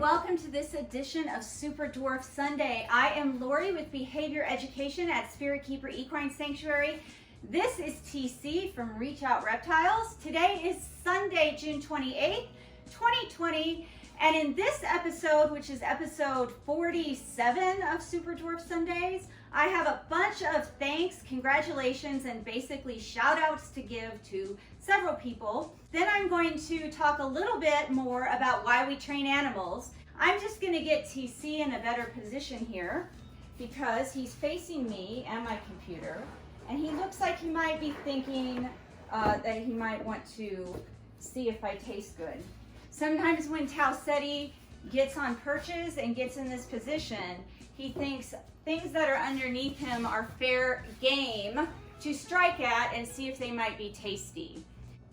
welcome to this edition of Super Dwarf Sunday. I am Lori with Behavior Education at Spirit Keeper Equine Sanctuary. This is TC from Reach Out Reptiles. Today is Sunday, June 28th, 2020, and in this episode, which is episode 47 of Super Dwarf Sundays, I have a bunch of thanks, congratulations, and basically shout outs to give to several people. Then I'm going to talk a little bit more about why we train animals. I'm just going to get TC in a better position here because he's facing me and my computer, and he looks like he might be thinking that he might want to see if I taste good. Sometimes when Tausetti gets on perches and gets in this position, he thinks things that are underneath him are fair game to strike at and see if they might be tasty.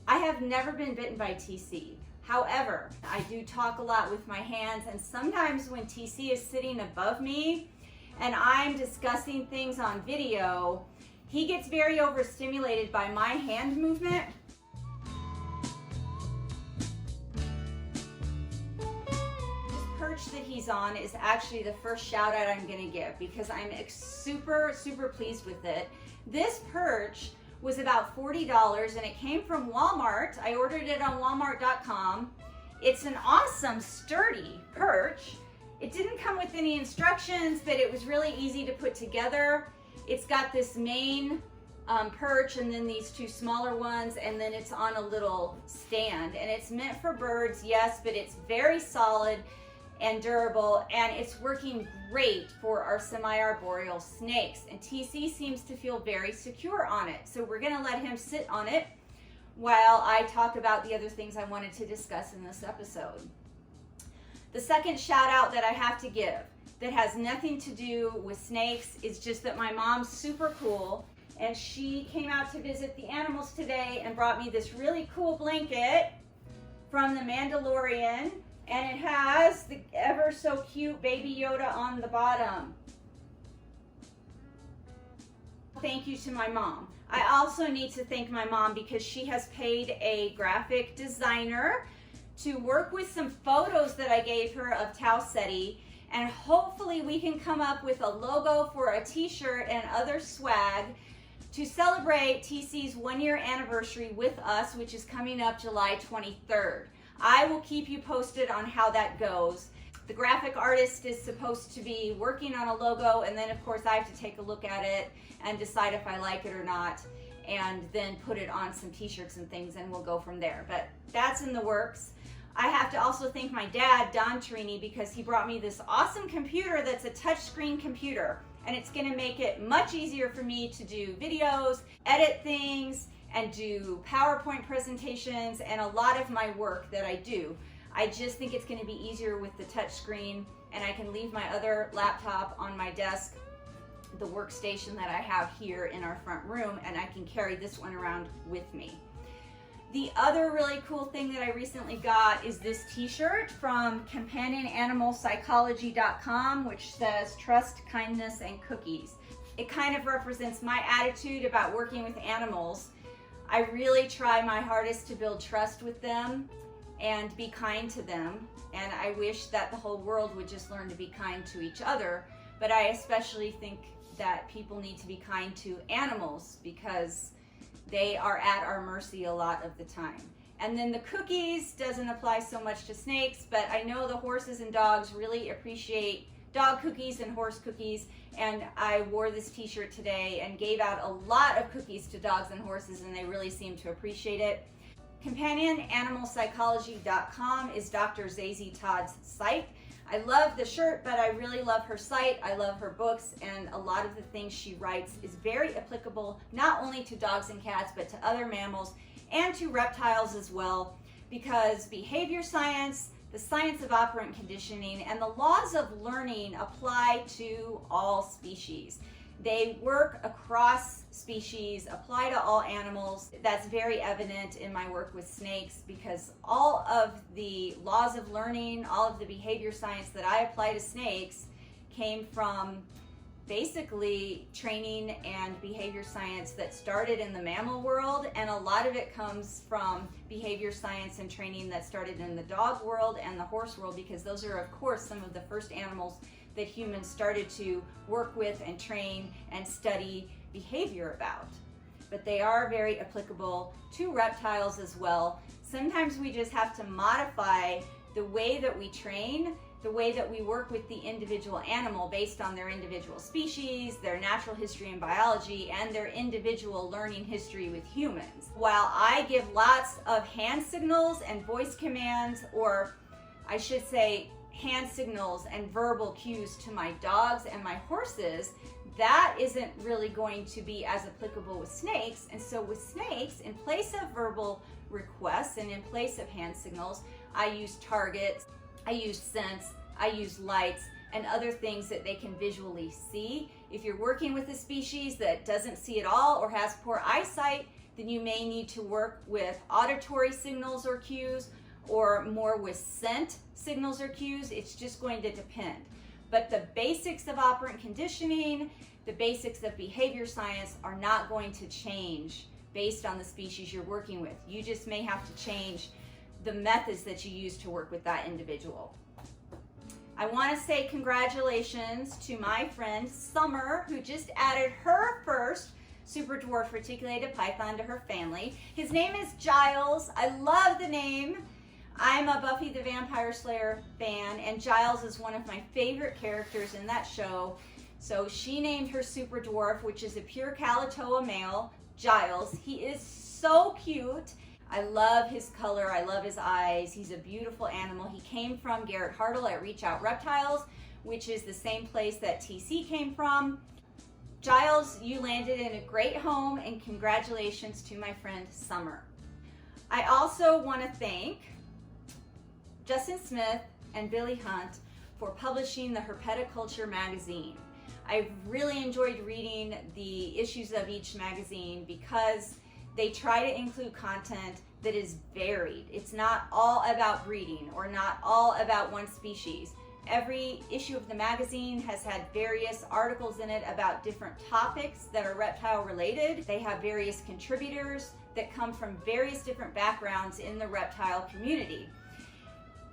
I have never been bitten by TC. However, I do talk a lot with my hands, and sometimes when TC is sitting above me and I'm discussing things on video, he gets very overstimulated by my hand movement. This perch that he's on is actually the first shout out I'm gonna give because I'm super pleased with it. This perch was about $40 and it came from Walmart. I ordered it on walmart.com. It's an awesome, sturdy perch. It didn't come with any instructions, but it was really easy to put together. It's got this main perch and then these two smaller ones, and then it's on a little stand. And it's meant for birds, yes, but it's very solid and durable, and it's working great for our semi-arboreal snakes. And TC seems to feel very secure on it. So we're gonna let him sit on it while I talk about the other things I wanted to discuss in this episode. The second shout out that I have to give that has nothing to do with snakes is just that my mom's super cool, and she came out to visit the animals today and brought me this really cool blanket from The Mandalorian. And it has the ever so cute Baby Yoda on the bottom. Thank you to my mom. I also need to thank my mom because she has paid a graphic designer to work with some photos that I gave her of Tausetti, and hopefully we can come up with a logo for a t-shirt and other swag to celebrate TC's 1-year anniversary with us, which is coming up July 23rd. I will keep you posted on how that goes. The graphic artist is supposed to be working on a logo, and then of course I have to take a look at it and decide if I like it or not, and then put it on some t-shirts and things, and we'll go from there. But that's in the works. I have to also thank my dad, Don Torini, because he brought me this awesome computer that's a touchscreen computer, and it's gonna make it much easier for me to do videos, edit things, and do PowerPoint presentations and a lot of my work that I do. I just think it's gonna be easier with the touch screen, and I can leave my other laptop on my desk, the workstation that I have here in our front room, and I can carry this one around with me. The other really cool thing that I recently got is this t-shirt from companionanimalpsychology.com, which says trust, kindness, and cookies. It kind of represents my attitude about working with animals. I really try my hardest to build trust with them and be kind to them, and I wish that the whole world would just learn to be kind to each other, but I especially think that people need to be kind to animals because they are at our mercy a lot of the time. And then the cookies doesn't apply so much to snakes, but I know the horses and dogs really appreciate dog cookies and horse cookies, and I wore this t-shirt today and gave out a lot of cookies to dogs and horses, and they really seem to appreciate it. CompanionAnimalPsychology.com is Dr. Zazie Todd's site. I love the shirt, but I really love her site. I love her books, and a lot of the things she writes is very applicable not only to dogs and cats, but to other mammals and to reptiles as well, because behavior science, the science of operant conditioning, and the laws of learning apply to all species. They work across species, apply to all animals. That's very evident in my work with snakes because all of the laws of learning, all of the behavior science that I apply to snakes came from basically training and behavior science that started in the mammal world, and a lot of it comes from behavior science and training that started in the dog world and the horse world, because those are of course some of the first animals that humans started to work with and train and study behavior about. But they are very applicable to reptiles as well. Sometimes we just have to modify the way that we train, the way that we work with the individual animal based on their individual species, their natural history and biology, and their individual learning history with humans. While I give lots of hand signals and voice commands, or I should say hand signals and verbal cues to my dogs and my horses, that isn't really going to be as applicable with snakes. And so with snakes, in place of verbal requests and in place of hand signals, I use targets, I use scents, I use lights, and other things that they can visually see. If you're working with a species that doesn't see at all or has poor eyesight, then you may need to work with auditory signals or cues, or more with scent signals or cues. It's just going to depend. But the basics of operant conditioning, the basics of behavior science are not going to change based on the species you're working with. You just may have to change the methods that you use to work with that individual. I want to say congratulations to my friend Summer, who just added her first super dwarf reticulated python to her family. His name is Giles. I love the name. I'm a Buffy the Vampire Slayer fan, and Giles is one of my favorite characters in that show. So she named her super dwarf, which is a pure Kalatoa male, Giles. He is so cute. I love his color. I love his eyes. He's a beautiful animal. He came from Garrett Hartle at Reach Out Reptiles, which is the same place that TC came from. Giles, you landed in a great home, and congratulations to my friend Summer. I also want to thank Justin Smith and Billy Hunt for publishing the Herpetic magazine. I've really enjoyed reading the issues of each magazine because they try to include content that is varied. It's not all about breeding or not all about one species. Every issue of the magazine has had various articles in it about different topics that are reptile related. They have various contributors that come from various different backgrounds in the reptile community.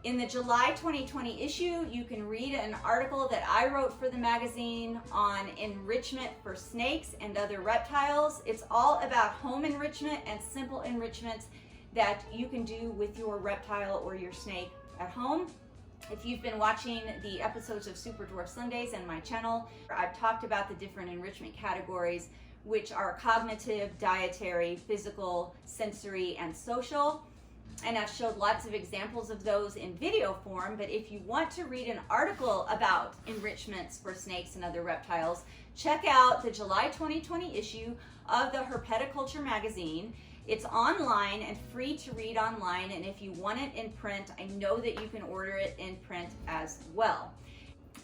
In the July 2020 issue, you can read an article that I wrote for the magazine on enrichment for snakes and other reptiles. It's all about home enrichment and simple enrichments that you can do with your reptile or your snake at home. If you've been watching the episodes of Super Dwarf Sundays and my channel, I've talked about the different enrichment categories, which are cognitive, dietary, physical, sensory, and social. And I've showed lots of examples of those in video form, but if you want to read an article about enrichments for snakes and other reptiles, check out the July 2020 issue of the Herpetic magazine. It's online and free to read online, and if you want it in print, I know that you can order it in print as well.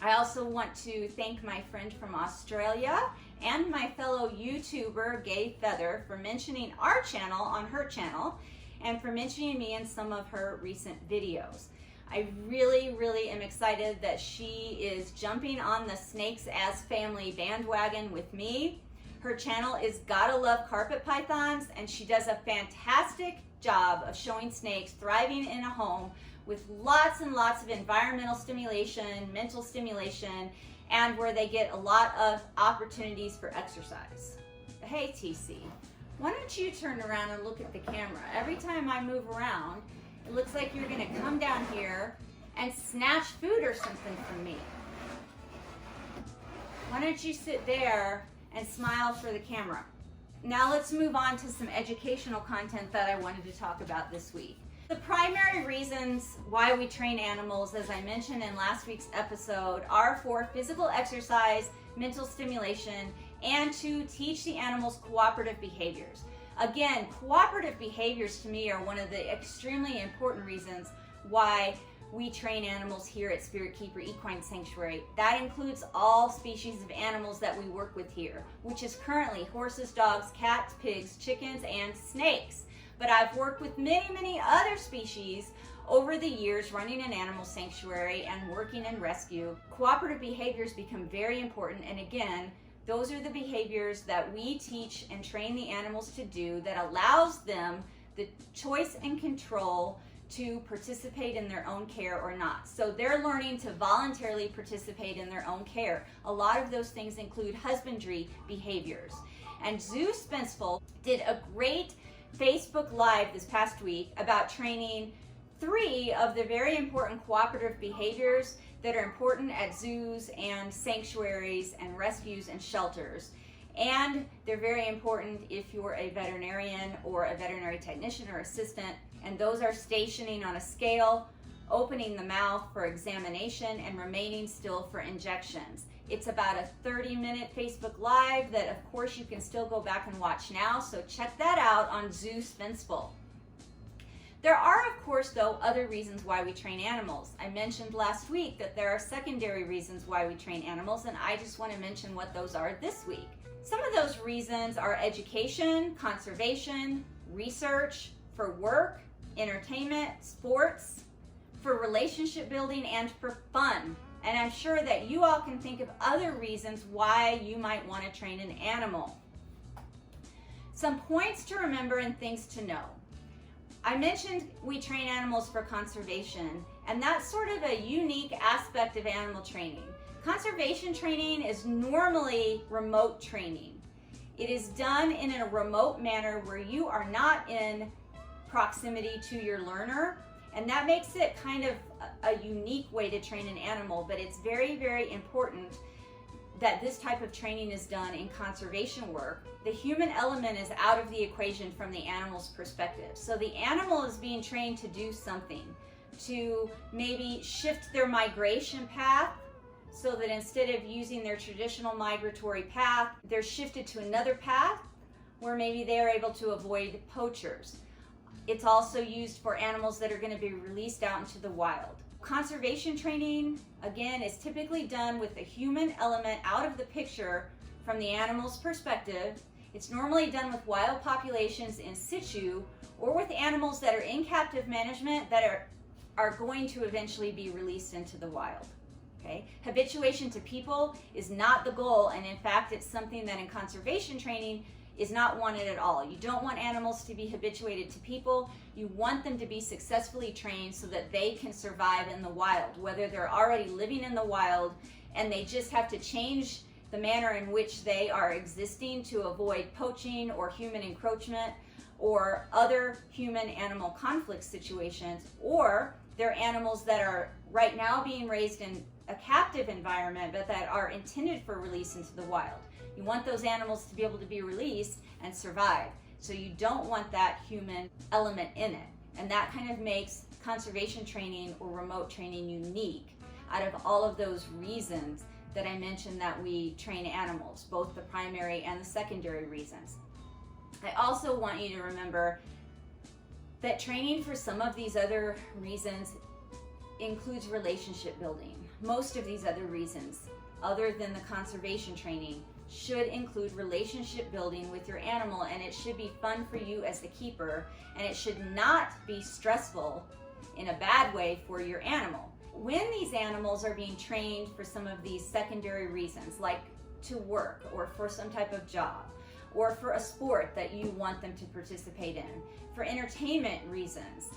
I also want to thank my friend from Australia and my fellow YouTuber, Gay Feather, for mentioning our channel on her channel, and for mentioning me in some of her recent videos. I really am excited that she is jumping on the Snakes as Family bandwagon with me. Her channel is Gotta Love Carpet Pythons, and she does a fantastic job of showing snakes thriving in a home with lots and lots of environmental stimulation, mental stimulation, and where they get a lot of opportunities for exercise. Hey TC, why don't you turn around and look at the camera? Every time I move around, it looks like you're gonna come down here and snatch food or something from me. Why don't you sit there and smile for the camera? Now let's move on to some educational content that I wanted to talk about this week. The primary reasons why we train animals, as I mentioned in last week's episode, are for physical exercise, mental stimulation, and to teach the animals cooperative behaviors. Again, cooperative behaviors to me are one of the extremely important reasons why we train animals here at Spirit Keeper Equine Sanctuary. That includes all species of animals that we work with here, which is currently horses, dogs, cats, pigs, chickens, and snakes. But I've worked with many other species Over the years, running an animal sanctuary and working in rescue, cooperative behaviors become very important. And again, those are the behaviors that we teach and train the animals to do that allows them the choice and control to participate in their own care or not. So they're learning to voluntarily participate in their own care. A lot of those things include husbandry behaviors. And Zeus Spensful did a great Facebook Live this past week about training 3 of the very important cooperative behaviors that are important at zoos and sanctuaries and rescues and shelters. And they're very important if you're a veterinarian or a veterinary technician or assistant. And those are stationing on a scale, opening the mouth for examination, and remaining still for injections. It's about a 30-minute Facebook Live that, of course, you can still go back and watch now. So check that out on Zeus Spensful. There are, of course, though, other reasons why we train animals. I mentioned last week that there are secondary reasons why we train animals, and I just want to mention what those are this week. Some of those reasons are education, conservation, research, for work, entertainment, sports, for relationship building, and for fun. And I'm sure that you all can think of other reasons why you might want to train an animal. Some points to remember and things to know. I mentioned we train animals for conservation, and that's sort of a unique aspect of animal training. Conservation training is normally remote training. It is done in a remote manner where you are not in proximity to your learner, and that makes it kind of a unique way to train an animal, but it's very, very important that this type of training is done in conservation work. The human element is out of the equation from the animal's perspective. So the animal is being trained to do something, to maybe shift their migration path so that instead of using their traditional migratory path, they're shifted to another path where maybe they are able to avoid poachers. It's also used for animals that are going to be released out into the wild. Conservation training, again, is typically done with the human element out of the picture from the animal's perspective. It's normally done with wild populations in situ or with animals that are in captive management that are going to eventually be released into the wild. Okay? Habituation to people is not the goal, and in fact, it's something that in conservation training is not wanted at all. You don't want animals to be habituated to people. You want them to be successfully trained so that they can survive in the wild, whether they're already living in the wild and they just have to change the manner in which they are existing to avoid poaching or human encroachment or other human-animal conflict situations, or they're animals that are right now being raised in a captive environment but that are intended for release into the wild. You want those animals to be able to be released and survive. So you don't want that human element in it. And that kind of makes conservation training or remote training unique out of all of those reasons that I mentioned that we train animals, both the primary and the secondary reasons. I also want you to remember that training for some of these other reasons includes relationship building. Most of these other reasons, other than the conservation training, should include relationship building with your animal, and it should be fun for you as the keeper, and it should not be stressful in a bad way for your animal. When these animals are being trained for some of these secondary reasons, like to work or for some type of job or for a sport that you want them to participate in, for entertainment reasons,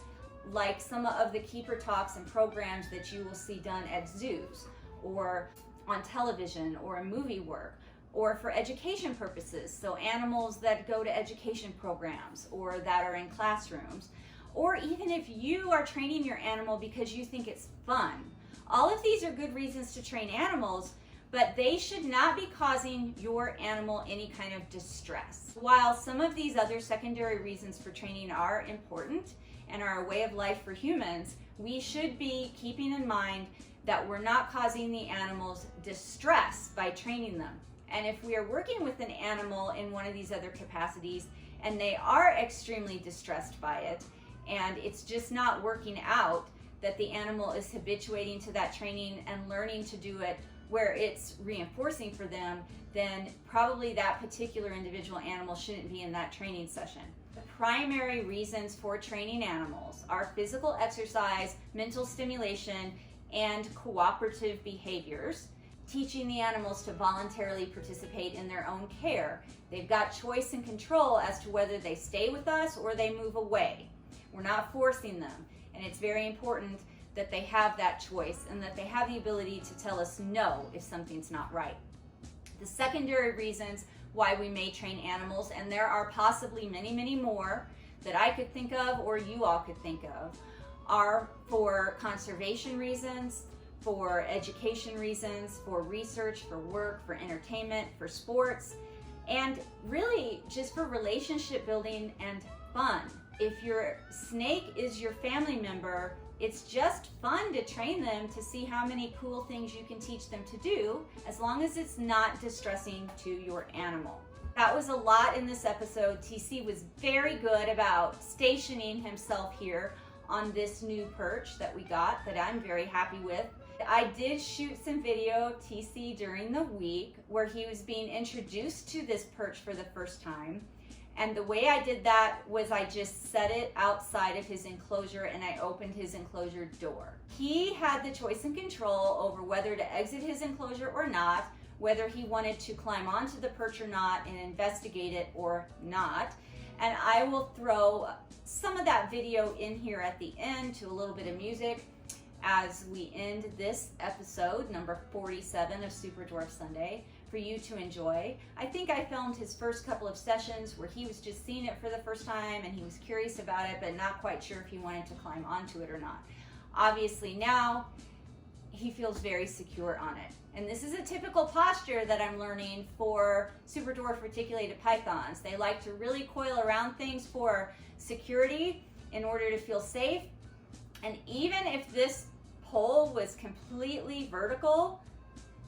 like some of the keeper talks and programs that you will see done at zoos or on television or movie work, or for education purposes, so animals that go to education programs or that are in classrooms, or even if you are training your animal because you think it's fun. All of these are good reasons to train animals, but they should not be causing your animal any kind of distress. While some of these other secondary reasons for training are important and are a way of life for humans, we should be keeping in mind that we're not causing the animals distress by training them. And if we are working with an animal in one of these other capacities and they are extremely distressed by it and it's just not working out, that the animal is habituating to that training and learning to do it where it's reinforcing for them, then probably that particular individual animal shouldn't be in that training session. The primary reasons for training animals are physical exercise, mental stimulation, and cooperative behaviors, teaching the animals to voluntarily participate in their own care. They've got choice and control as to whether they stay with us or they move away. We're not forcing them, and it's very important that they have that choice and that they have the ability to tell us no if something's not right. The secondary reasons why we may train animals, and there are possibly many, many more that I could think of or you all could think of, are for conservation reasons, for education reasons, for research, for work, for entertainment, for sports, and really just for relationship building and fun. If your snake is your family member, it's just fun to train them to see how many cool things you can teach them to do, as long as it's not distressing to your animal. That was a lot in this episode. TC was very good about stationing himself here on this new perch that we got, that I'm very happy with. I did shoot some video of TC during the week where he was being introduced to this perch for the first time. And the way I did that was I just set it outside of his enclosure and I opened his enclosure door. He had the choice and control over whether to exit his enclosure or not, whether he wanted to climb onto the perch or not and investigate it or not. And I will throw some of that video in here at the end to a little bit of music as we end this episode, number 47 of Super Dwarf Sunday, for you to enjoy. I think I filmed his first couple of sessions where he was just seeing it for the first time and he was curious about it but not quite sure if he wanted to climb onto it or not. Obviously now he feels very secure on it. And this is a typical posture that I'm learning for super dwarf reticulated pythons. They like to really coil around things for security in order to feel safe. And even if this pole was completely vertical,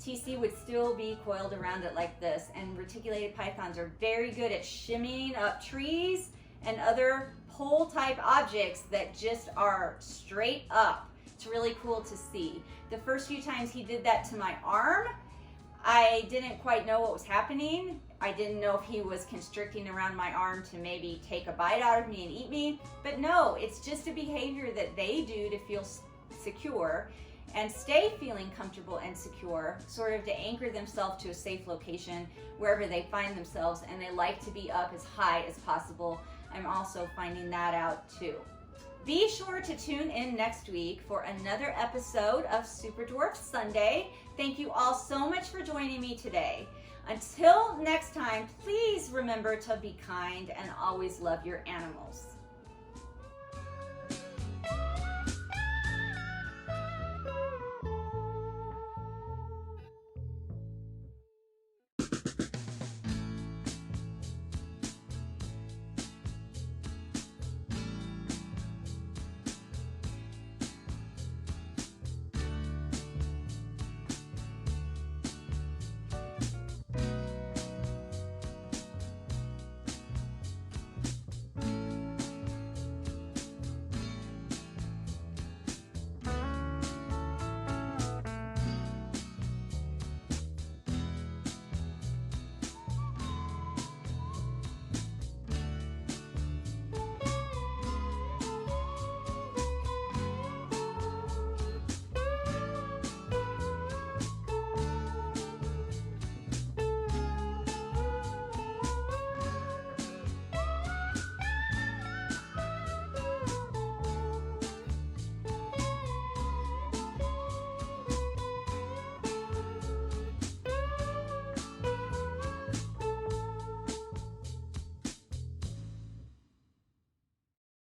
TC would still be coiled around it like this. And reticulated pythons are very good at shimmying up trees and other pole type objects that just are straight up. It's really cool to see. The first few times he did that to my arm, I didn't quite know what was happening. I didn't know if he was constricting around my arm to maybe take a bite out of me and eat me. But no, it's just a behavior that they do to feel secure and stay feeling comfortable and secure, sort of to anchor themselves to a safe location wherever they find themselves, and they like to be up as high as possible. I'm also finding that out too. Be sure to tune in next week for another episode of Super Dwarf Sunday. Thank you all so much for joining me today. Until next time, please remember to be kind and always love your animals.